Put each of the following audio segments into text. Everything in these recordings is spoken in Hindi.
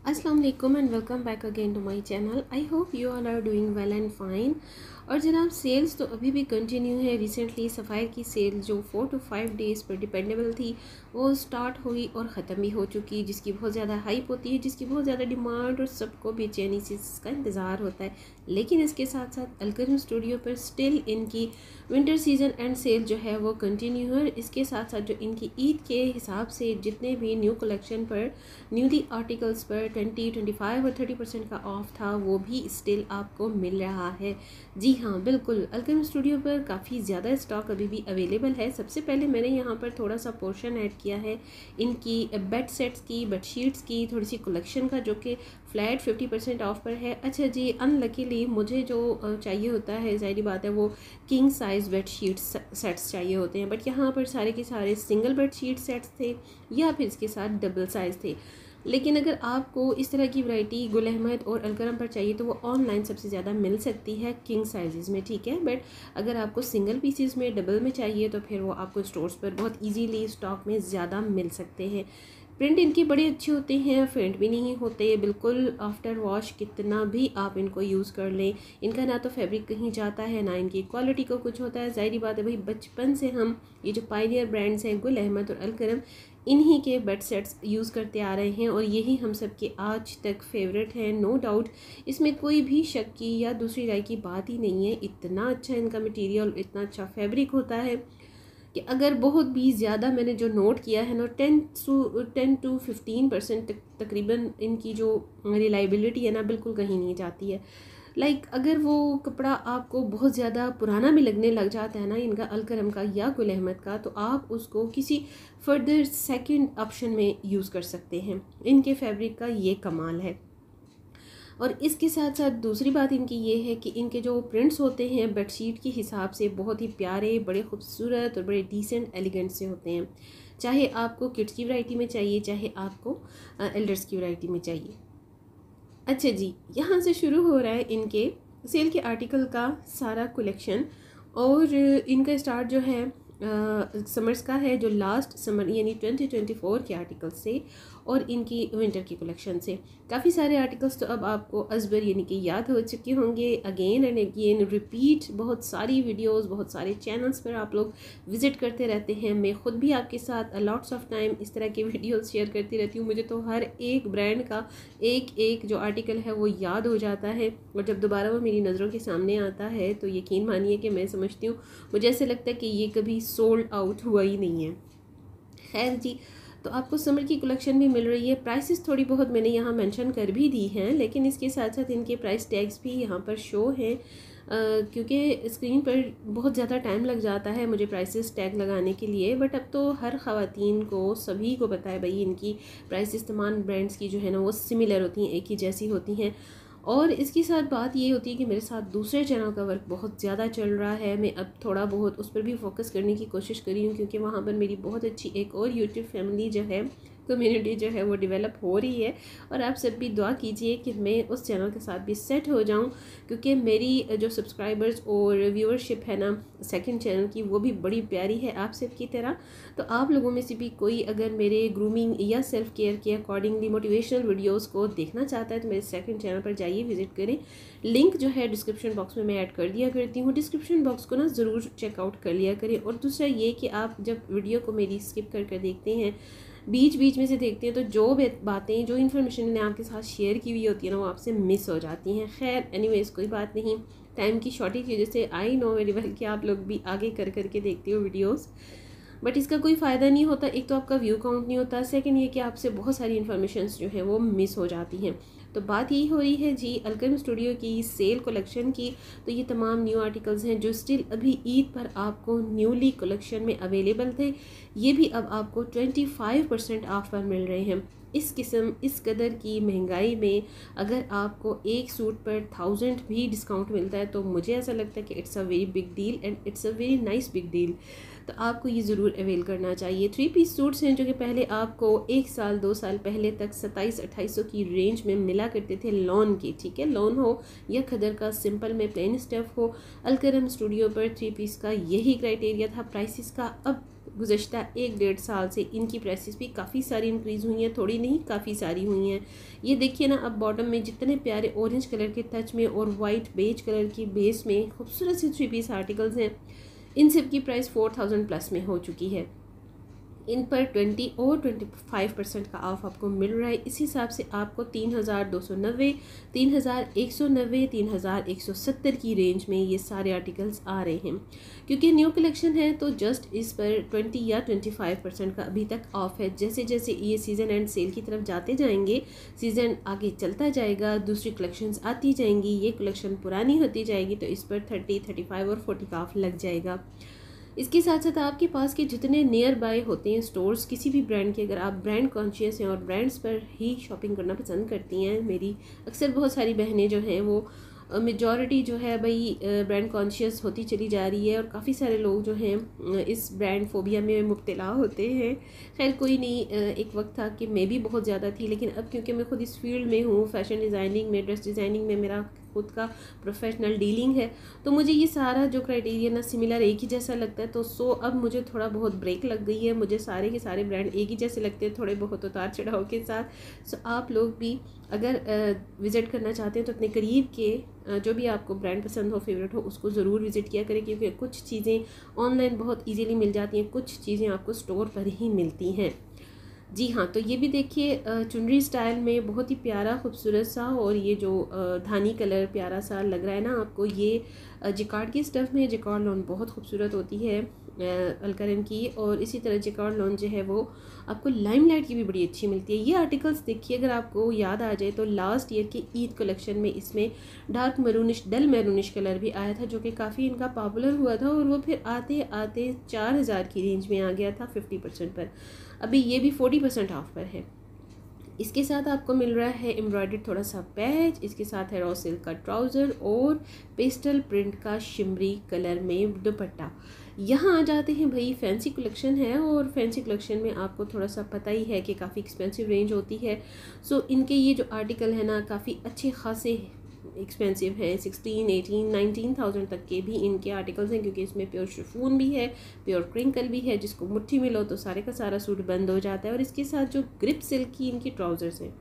अस्सलाम वालेकुम and welcome back again to my channel. I hope you all are doing well and fine. और जनाब सेल्स तो अभी भी कंटिन्यू है। रिसेंटली सफ़ायर की सेल जो 4 to 5 डेज़ पर डिपेंडेबल थी वो स्टार्ट हुई और ख़त्म भी हो चुकी, जिसकी बहुत ज़्यादा हाइप होती है, जिसकी बहुत ज़्यादा डिमांड और सबको बेचैनी से इसका इंतज़ार होता है। लेकिन इसके साथ साथ अलकरम स्टूडियो पर स्टिल इनकी विंटर सीज़न एंड सेल जो है वो कंटिन्यू है। इसके साथ साथ जो इनकी ईद के हिसाब से जितने भी न्यू कलेक्शन पर, न्यूली आर्टिकल्स पर 20, 25 और 30% का ऑफ था वो भी स्टिल आपको मिल रहा है। जी हाँ, बिल्कुल अलकरम स्टूडियो पर काफ़ी ज़्यादा स्टॉक अभी भी अवेलेबल है। सबसे पहले मैंने यहाँ पर थोड़ा सा पोर्शन ऐड किया है इनकी बेड सेट्स की, बेडशीट्स की थोड़ी सी कलेक्शन का, जो कि फ्लैट 50% ऑफ पर है। अच्छा जी, अनलकीली मुझे जो चाहिए होता है, ज़ाहिर बात है, वो किंग साइज़ बेडशीट सेट्स चाहिए होते हैं, बट यहाँ पर सारे के सारे सिंगल बेडशीट सेट्स थे या फिर इसके साथ डबल साइज़ थे। लेकिन अगर आपको इस तरह की वैरायटी गुल अहमद और अलकरम पर चाहिए तो वो ऑनलाइन सबसे ज़्यादा मिल सकती है किंग साइज़ में, ठीक है। बट अगर आपको सिंगल पीसेस में, डबल में चाहिए तो फिर वो आपको स्टोर्स पर बहुत इजीली स्टॉक में ज़्यादा मिल सकते हैं। प्रिंट इनके बड़े अच्छे होते हैं, फेंट भी नहीं होते बिल्कुल। आफ्टर वॉश कितना भी आप इनको यूज़ कर लें, इनका ना तो फैब्रिक कहीं जाता है ना इनकी क्वालिटी को कुछ होता है। ज़ाहिर बात है भाई, बचपन से हम ये जो पायनियर ब्रांड्स हैं गुल अहमद और अलकरम, इन्हीं के बेड सेट्स यूज़ करते आ रहे हैं और यही हम सब के आज तक फेवरेट हैं, नो डाउट। इसमें कोई भी शक की या दूसरी राय की बात ही नहीं है। इतना अच्छा इनका मटेरियल, इतना अच्छा फैब्रिक होता है कि अगर बहुत भी ज़्यादा मैंने जो नोट किया है ना, 10 to 15% तकरीबन इनकी जो रिलायबिलिटी है ना, बिल्कुल कहीं नहीं जाती है। अगर वो कपड़ा आपको बहुत ज़्यादा पुराना भी लगने लग जाता है ना, इनका अलकरम का या गुल अहमद का, तो आप उसको किसी फर्दर सेकंड ऑप्शन में यूज़ कर सकते हैं। इनके फैब्रिक का ये कमाल है। और इसके साथ साथ दूसरी बात इनकी ये है कि इनके जो प्रिंट्स होते हैं बेडशीट के हिसाब से बहुत ही प्यारे, बड़े खूबसूरत और बड़े डिसेंट एलिगेंट से होते हैं। चाहे आपको किड्स की वैरायटी में चाहिए, चाहे आपको एल्डर्स की वैरायटी में चाहिए। अच्छा जी, यहाँ से शुरू हो रहा है इनके सेल के आर्टिकल का सारा कलेक्शन। और इनका स्टार्ट जो है समर्स का है, जो लास्ट समर यानी 2024 के आर्टिकल से और इनकी विंटर की कलेक्शन से। काफ़ी सारे आर्टिकल्स तो अब आपको अजबर यानी कि याद हो चुके होंगे। अगेन एंड अगेन रिपीट बहुत सारी वीडियोस, बहुत सारे चैनल्स पर आप लोग विज़िट करते रहते हैं। मैं ख़ुद भी आपके साथ लॉट्स ऑफ टाइम इस तरह के वीडियोस शेयर करती रहती हूँ। मुझे तो हर एक ब्रांड का एक एक जो आर्टिकल है वो याद हो जाता है, और जब दोबारा वो मेरी नज़रों के सामने आता है तो यकीन मानिए कि मैं समझती हूँ, मुझे ऐसे लगता है कि ये कभी सोल्ड आउट हुआ ही नहीं है। खैर जी, तो आपको समर की कलेक्शन भी मिल रही है। प्राइसेस थोड़ी बहुत मैंने यहाँ मेंशन कर भी दी हैं, लेकिन इसके साथ साथ इनके प्राइस टैग्स भी यहाँ पर शो हैं, क्योंकि स्क्रीन पर बहुत ज़्यादा टाइम लग जाता है मुझे प्राइसेस टैग लगाने के लिए। बट अब तो हर ख़वातीन को, सभी को पता है भाई, इनकी प्राइसेस तमाम ब्रांड्स की जो है ना वो सिमिलर होती हैं, एक ही जैसी होती हैं। और इसके साथ बात ये होती है कि मेरे साथ दूसरे चैनल का वर्क बहुत ज़्यादा चल रहा है। मैं अब थोड़ा बहुत उस पर भी फोकस करने की कोशिश कर रही हूँ, क्योंकि वहाँ पर मेरी बहुत अच्छी एक और यूट्यूब फैमिली जो है, कम्युनिटी जो है वो डेवलप हो रही है। और आप सब भी दुआ कीजिए कि मैं उस चैनल के साथ भी सेट हो जाऊं, क्योंकि मेरी जो सब्सक्राइबर्स और व्यूअरशिप है ना सेकंड चैनल की, वो भी बड़ी प्यारी है आप सब की तरह। तो आप लोगों में से भी कोई अगर मेरे ग्रूमिंग या सेल्फ केयर के अकॉर्डिंगली मोटिवेशनल वीडियोस को देखना चाहता है तो मेरे सेकंड चैनल पर जाइए, विजिट करें। लिंक जो है डिस्क्रिप्शन बॉक्स में मैं ऐड कर दिया करती हूँ। डिस्क्रिप्शन बॉक्स को ना ज़रूर चेकआउट कर लिया करें। और दूसरा ये कि आप जब वीडियो को मेरी स्किप कर देखते हैं, बीच बीच में से देखते हैं, तो जो बातें, जो इन्फॉर्मेशन मैंने आपके साथ शेयर की हुई होती है ना, वो आपसे मिस हो जाती हैं। खैर एनीवेज, कोई बात नहीं, टाइम की शॉर्टेज की वजह से आई नो वेरी वेल कि आप लोग भी आगे कर करके देखते हो वीडियोस, बट इसका कोई फ़ायदा नहीं होता। एक तो आपका व्यू काउंट नहीं होता, सेकंड ये कि आपसे बहुत सारी इन्फॉर्मेशंस जो है वो मिस हो जाती हैं। तो बात यही हो रही है जी अलकरम स्टूडियो की सेल कलेक्शन की। तो ये तमाम न्यू आर्टिकल्स हैं जो स्टिल अभी ईद पर आपको न्यूली कलेक्शन में अवेलेबल थे, ये भी अब आपको 25% ऑफ पर मिल रहे हैं। इस किस्म, इस कदर की महंगाई में अगर आपको एक सूट पर 1000 भी डिस्काउंट मिलता है तो मुझे ऐसा लगता है कि it's a very big deal and it's a very nice big deal. तो आपको ये ज़रूर अवेल करना चाहिए। 3 पीस सूट्स हैं जो कि पहले आपको 1 साल 2 साल पहले तक 2700-2800 की रेंज में मिला करते थे, लॉन के, ठीक है, लॉन हो या खदर का सिंपल में प्लेन स्टफ हो। अलकरम स्टूडियो पर 3 पीस का यही क्राइटेरिया था प्राइसेस का। अब गुज़श्ता 1-1.5 साल से इनकी प्राइसेस भी काफ़ी सारी इंक्रीज़ हुई हैं, थोड़ी नहीं काफ़ी सारी हुई हैं। ये देखिए ना, अब बॉटम में जितने प्यारे ऑरेंज कलर के टच में और वाइट बेज कलर की बेस में खूबसूरत से 3 पीस आर्टिकल्स हैं, इन सब की प्राइस 4000 प्लस में हो चुकी है। इन पर 20 और 25% का ऑफ आपको मिल रहा है। इस हिसाब से आपको 3290, 3190, 3170 की रेंज में ये सारे आर्टिकल्स आ रहे हैं। क्योंकि न्यू कलेक्शन है तो जस्ट इस पर 20 या 25% का अभी तक ऑफ है। जैसे जैसे ये सीज़न एंड सेल की तरफ जाते जाएंगे, सीज़न आगे चलता जाएगा, दूसरी कलेक्शंस आती जाएंगी, ये कलेक्शन पुरानी होती जाएगी, तो इस पर 30, 35 और 40 का ऑफ लग जाएगा। इसके साथ साथ आपके पास के जितने नियर बाय होते हैं स्टोर्स किसी भी ब्रांड के, अगर आप ब्रांड कॉन्शियस हैं और ब्रांड्स पर ही शॉपिंग करना पसंद करती हैं, मेरी अक्सर बहुत सारी बहनें जो हैं वो मेजॉरिटी जो है भाई ब्रांड कॉन्शियस होती चली जा रही है, और काफ़ी सारे लोग जो हैं इस ब्रांड फोबिया में मुब्तला होते हैं। खैर कोई नहीं, एक वक्त था कि मैं भी बहुत ज़्यादा थी, लेकिन अब क्योंकि मैं खुद इस फील्ड में हूँ, फैशन डिज़ाइनिंग में, ड्रेस डिज़ाइनिंग में मेरा खुद का प्रोफेशनल डीलिंग है, तो मुझे ये सारा जो क्राइटेरिया ना सिमिलर एक ही जैसा लगता है। तो अब मुझे थोड़ा बहुत ब्रेक लग गई है, मुझे सारे के सारे ब्रांड एक ही जैसे लगते हैं, थोड़े बहुत उतार चढ़ाव के साथ। सो आप लोग भी अगर विज़िट करना चाहते हैं तो अपने करीब के जो भी आपको ब्रांड पसंद हो, फेवरेट हो, उसको ज़रूर विज़िट किया करें, क्योंकि कुछ चीज़ें ऑनलाइन बहुत ईजीली मिल जाती हैं, कुछ चीज़ें आपको स्टोर पर ही मिलती हैं। जी हाँ, तो ये भी देखिए चुनरी स्टाइल में बहुत ही प्यारा खूबसूरत सा, और ये जो धानी कलर प्यारा सा लग रहा है ना आपको, ये जिकार्ड की स्टफ़ में। जिकार्ड लॉन बहुत खूबसूरत होती है अलकरम की, और इसी तरह जिकार्ड लॉन जो है वो आपको लाइमलाइट की भी बड़ी अच्छी मिलती है। ये आर्टिकल्स देखिए, अगर आपको याद आ जाए तो लास्ट ईयर के ईद कलेक्शन में इसमें डार्क मैरूनिश, डल मैरूनिश कलर भी आया था, जो कि काफ़ी इनका पॉपुलर हुआ था, और वो फिर आते आते 4000 की रेंज में आ गया था 50% पर। अभी ये भी 40% ऑफ पर है। इसके साथ आपको मिल रहा है एम्ब्रॉयडर्ड थोड़ा सा पैच, इसके साथ है रॉ सिल्क का ट्राउज़र और पेस्टल प्रिंट का शिमरी कलर में दुपट्टा। यहाँ आ जाते हैं भाई, फैंसी कलेक्शन है, और फैंसी कलेक्शन में आपको थोड़ा सा पता ही है कि काफ़ी एक्सपेंसिव रेंज होती है। सो इनके ये जो आर्टिकल है ना, काफ़ी अच्छे खासे एक्सपेंसिव है, 16, 18, 19,000 तक के भी इनके आर्टिकल्स हैं, क्योंकि इसमें प्योर शिफॉन भी है, प्योर क्रिंकल भी है, जिसको मुट्ठी में लो तो सारे का सारा सूट बंद हो जाता है। और इसके साथ जो ग्रिप सिल्क की इनकी ट्राउज़र्स हैं,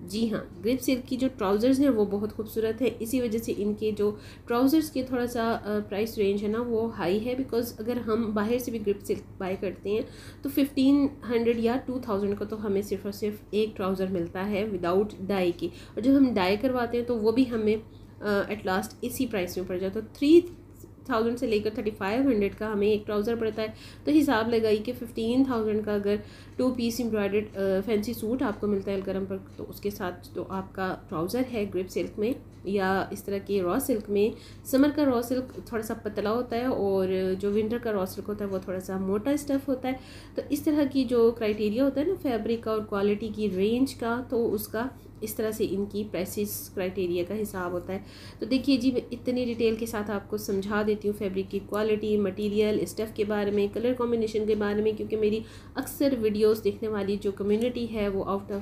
जी हाँ, ग्रिप सिल्क की जो ट्राउज़र्स हैं वो बहुत खूबसूरत है। इसी वजह से इनके जो ट्राउज़र्स के थोड़ा सा प्राइस रेंज है ना वो हाई है, बिकॉज़ अगर हम बाहर से भी ग्रिप सिल्क बाय करते हैं तो 1500 या 2000 का तो हमें सिर्फ और सिर्फ एक ट्राउज़र मिलता है विदाउट डाई की, और जब हम डाई करवाते हैं तो वो भी हमें एट लास्ट इसी प्राइस में पड़ जाता है। तो 3000 से लेकर 3500 का हमें एक ट्राउज़र पड़ता है। तो हिसाब लगाइए कि 15,000 का अगर 2 पीस एम्ब्रॉयडर्ड फैंसी सूट आपको मिलता है अलकरम पर, तो उसके साथ तो आपका ट्राउज़र है ग्रिप सिल्क में या इस तरह के रॉ सिल्क में। समर का रॉ सिल्क थोड़ा सा पतला होता है, और जो विंटर का रॉ सिल्क होता है वो थोड़ा सा मोटा स्टफ़ होता है। तो इस तरह की जो क्राइटेरिया होता है ना फैब्रिक का और क्वालिटी की रेंज का, तो उसका इस तरह से इनकी प्राइसेस क्राइटेरिया का हिसाब होता है। तो देखिए जी, मैं इतनी डिटेल के साथ आपको समझा देती हूँ फैब्रिक की क्वालिटी, मटेरियल, स्टफ़ के बारे में, कलर कॉम्बिनेशन के बारे में, क्योंकि मेरी अक्सर वीडियोस देखने वाली जो कम्युनिटी है वो आउट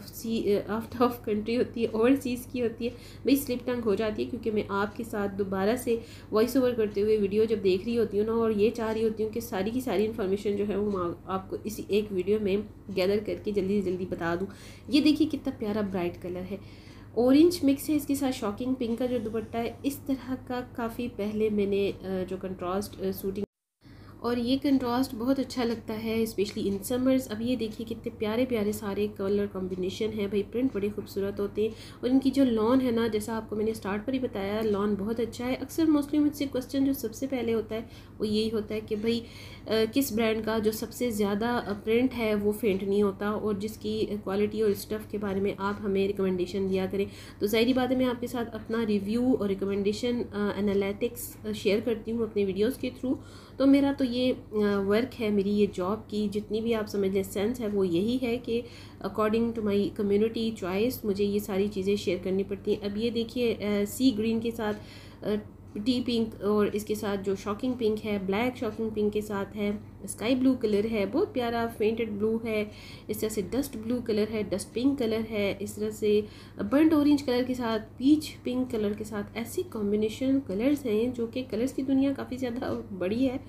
ऑफ कंट्री होती है, ओवरसीज़ की होती है। भाई स्लिप टंग हो जाती है, क्योंकि मैं आपके साथ दोबारा से वॉइस ओवर करते हुए वीडियो जब देख रही होती हूँ ना, और ये चाह रही होती हूँ कि सारी की सारी इन्फॉर्मेशन जो है वो आपको इसी एक वीडियो में गैदर करके जल्दी से जल्दी बता दूँ। ये देखिए कितना प्यारा ब्राइट कलर है, ऑरेंज मिक्स है, इसके साथ शॉकिंग पिंक का जो दुपट्टा है, इस तरह का काफ़ी पहले मैंने जो कंट्रास्ट सूटिंग, और ये कंट्रास्ट बहुत अच्छा लगता है स्पेशली इन समर्स। अब ये देखिए कितने प्यारे प्यारे सारे कलर कॉम्बिनेशन है भाई, प्रिंट बड़े खूबसूरत होते हैं। और इनकी जो लॉन है ना, जैसा आपको मैंने स्टार्ट पर ही बताया, लॉन बहुत अच्छा है। अक्सर मोस्टली मुझसे क्वेश्चन जो सबसे पहले होता है वो यही होता है कि भाई किस ब्रांड का जो सबसे ज़्यादा प्रिंट है वो फेंट नहीं होता, और जिसकी क्वालिटी और स्टफ़ के बारे में आप हमें रिकमेंडेशन दिया करें। तो ज़ाहिर बात है मैं आपके साथ अपना रिव्यू और रिकमेंडेशन एनालिटिक्स शेयर करती हूँ अपने वीडियोज़ के थ्रू। तो मेरा तो ये वर्क है, मेरी ये जॉब की जितनी भी आप समझ लें सेंस है वो यही है कि according to my community choice मुझे ये सारी चीज़ें शेयर करनी पड़ती हैं। अब ये देखिए सी ग्रीन के साथ टी पिंक, और इसके साथ जो शॉकिंग पिंक है, ब्लैक शॉकिंग पिंक के साथ है, स्काई ब्लू कलर है, बहुत प्यारा फेंटेड ब्लू है, इस तरह से डस्ट ब्लू कलर है, डस्ट पिंक कलर है, इस तरह से बर्न्ट ऑरेंज कलर के साथ पीच पिंक कलर के साथ, ऐसे कॉम्बिनेशन कलर्स हैं जो कि कलर्स की दुनिया काफ़ी ज़्यादा बड़ी है।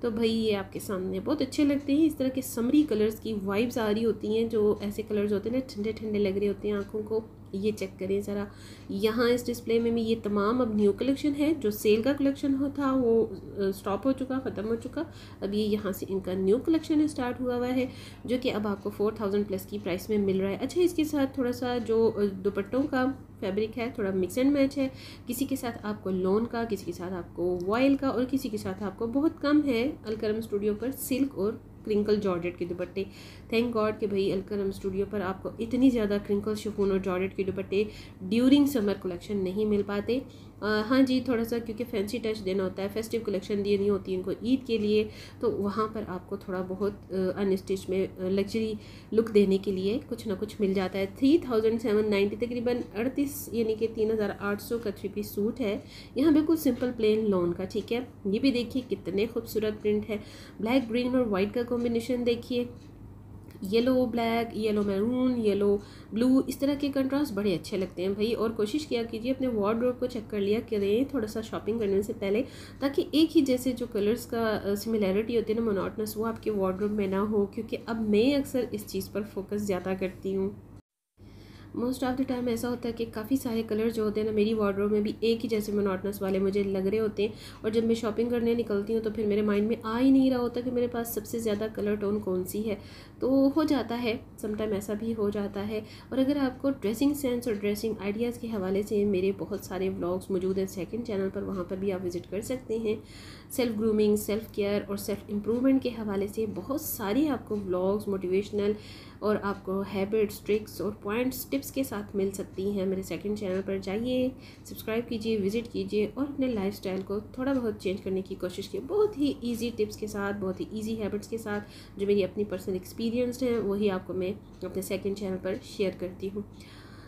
तो भाई ये आपके सामने बहुत अच्छे लगते हैं। इस तरह के समरी कलर्स की वाइब्स आ रही होती हैं, जो ऐसे कलर्स होते हैं ना ठंडे ठंडे लग रहे होते हैं आँखों को। ये चेक करें ज़रा, यहाँ इस डिस्प्ले में भी ये तमाम अब न्यू कलेक्शन है। जो सेल का कलेक्शन होता वो स्टॉप हो चुका, ख़त्म हो चुका। अब ये यहाँ से इनका न्यू कलेक्शन स्टार्ट हुआ हुआ है, जो कि अब आपको 4000 प्लस की प्राइस में मिल रहा है। अच्छा, इसके साथ थोड़ा सा जो दुपट्टों का फैब्रिक है थोड़ा मिक्स एंड मैच है। किसी के साथ आपको लोन का, किसी के साथ आपको वॉयल का, और किसी के साथ आपको बहुत कम है अलकरम स्टूडियो पर सिल्क और क्रिंकल जॉर्जेट के दुपट्टे। थैंक गॉड कि भाई अलकरम स्टूडियो पर आपको इतनी ज़्यादा क्रिंकल शिफॉन और जॉर्जेट के दुपट्टे ड्यूरिंग समर कलेक्शन नहीं मिल पाते। हाँ जी, थोड़ा सा क्योंकि फैंसी टच देना होता है, फेस्टिव कलेक्शन देनी होती है इनको ईद के लिए, तो वहाँ पर आपको थोड़ा बहुत अनस्टिच में लग्जरी लुक देने के लिए कुछ ना कुछ मिल जाता है। 3790 तकरीबन 38 यानी कि 3800 का 3 पीस सूट है। यहाँ बिल्कुल सिंपल प्लेन लॉन का, ठीक है। ये भी देखिए कितने खूबसूरत प्रिंट है, ब्लैक ग्रीन और वाइट का कॉम्बिनेशन देखिए, yellow black, yellow maroon, yellow blue, इस तरह के कंट्रास्ट बड़े अच्छे लगते हैं भाई। और कोशिश किया कीजिए अपने वार्डरोब को चेक कर लिया करें थोड़ा सा शॉपिंग करने से पहले, ताकि एक ही जैसे जो कलर्स का सिमिलैरिटी होती है ना, मोनोटोनस, वो आपके वार्डरोब में ना हो। क्योंकि अब मैं अक्सर इस चीज़ पर फोकस ज़्यादा करती हूँ। मोस्ट ऑफ द टाइम ऐसा होता है कि काफ़ी सारे कलर जो होते हैं ना मेरी वार्डरोब में भी एक ही जैसे मोनोटोनस वाले मुझे लग रहे होते हैं, और जब मैं शॉपिंग करने निकलती हूँ तो फिर मेरे माइंड में आ ही नहीं रहा होता कि मेरे पास सबसे ज़्यादा कलर टोन कौन सी है। तो हो जाता है समटाइम, ऐसा भी हो जाता है। और अगर आपको ड्रेसिंग सेंस और ड्रेसिंग आइडियाज़ के हवाले से मेरे बहुत सारे व्लॉग्स मौजूद हैं सेकंड चैनल पर, वहाँ पर भी आप विज़िट कर सकते हैं। सेल्फ ग्रूमिंग, सेल्फ केयर और सेल्फ इम्प्रूवमेंट के हवाले से बहुत सारी आपको व्लॉग्स मोटिवेशनल और आपको हैबिट्स, ट्रिक्स और पॉइंट्स, टिप्स के साथ मिल सकती हैं। मेरे सेकंड चैनल पर जाइए, सब्सक्राइब कीजिए, विजिट कीजिए और अपने लाइफस्टाइल को थोड़ा बहुत चेंज करने की कोशिश कीजिए। बहुत ही इजी टिप्स के साथ, बहुत ही इजी हैबिट्स के साथ, जो मेरी अपनी पर्सनल एक्सपीरियंस हैं वही आपको मैं अपने सेकंड चैनल पर शेयर करती हूँ।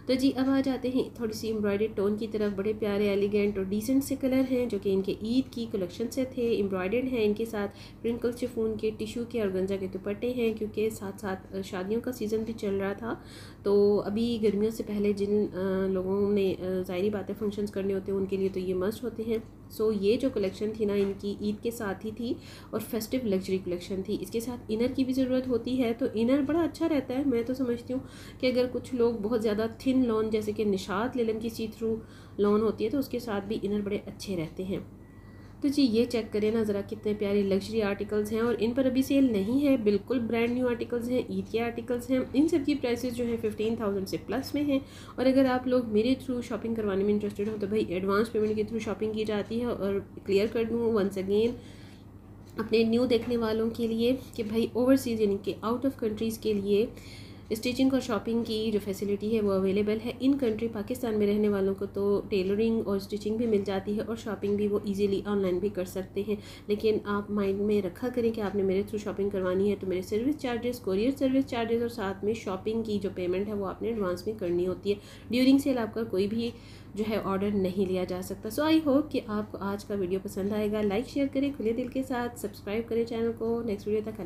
तो जी अब आ जाते हैं थोड़ी सी एम्ब्रॉयडर्ड टोन की तरफ। बड़े प्यारे, एलिगेंट और डिसेंट से कलर हैं जो कि इनके ईद की कलेक्शन से थे। एम्ब्रॉयडर्ड हैं, इनके साथ प्रिंकल शिफॉन के, टिश्यू के और गंजा के दुपट्टे हैं, क्योंकि साथ साथ शादियों का सीज़न भी चल रहा था। तो अभी गर्मियों से पहले जिन लोगों ने ज़ाहिरी बातें फंक्शंस करने होते हैं उनके लिए तो ये मस्ट होते हैं। सो ये जो कलेक्शन थी ना इनकी ईद के साथ ही थी और फेस्टिव लग्जरी कलेक्शन थी। इसके साथ इनर की भी ज़रूरत होती है, तो इनर बड़ा अच्छा रहता है। मैं तो समझती हूँ कि अगर कुछ लोग बहुत ज़्यादा थिन लॉन जैसे कि निशात लेलन की सी थ्रू लॉन होती है तो उसके साथ भी इनर बड़े अच्छे रहते हैं। तो जी ये चेक करें ना ज़रा, कितने प्यारे लग्जरी आर्टिकल्स हैं, और इन पर अभी सेल नहीं है, बिल्कुल ब्रांड न्यू आर्टिकल्स हैं, ईद के आर्टिकल्स हैं। इन सब की प्राइसेस जो है 15,000 से प्लस में हैं। और अगर आप लोग मेरे थ्रू शॉपिंग करवाने में इंटरेस्टेड हो तो भाई एडवांस पेमेंट के थ्रू शॉपिंग की जाती है। और क्लियर कर दूँ वंस अगेन अपने न्यू देखने वालों के लिए कि भाई ओवरसीज़ यानी कि आउट ऑफ कंट्रीज़ के लिए स्टिचिंग और शॉपिंग की जो फैसिलिटी है वो अवेलेबल है। इन कंट्री पाकिस्तान में रहने वालों को तो टेलरिंग और स्टिचिंग भी मिल जाती है और शॉपिंग भी वो इजीली ऑनलाइन भी कर सकते हैं। लेकिन आप माइंड में रखा करें कि आपने मेरे थ्रू शॉपिंग करवानी है तो मेरे service charges, courier service charges और साथ में शॉपिंग की जो पेमेंट है वो आपने एडवांस में करनी होती है। ड्यूरिंग सेल आपका कोई भी जो है ऑर्डर नहीं लिया जा सकता। सो आई होप कि आपको आज का वीडियो पसंद आएगा। लाइक शेयर करें खुले दिल के साथ, सब्सक्राइब करें चैनल को। नेक्स्ट वीडियो तक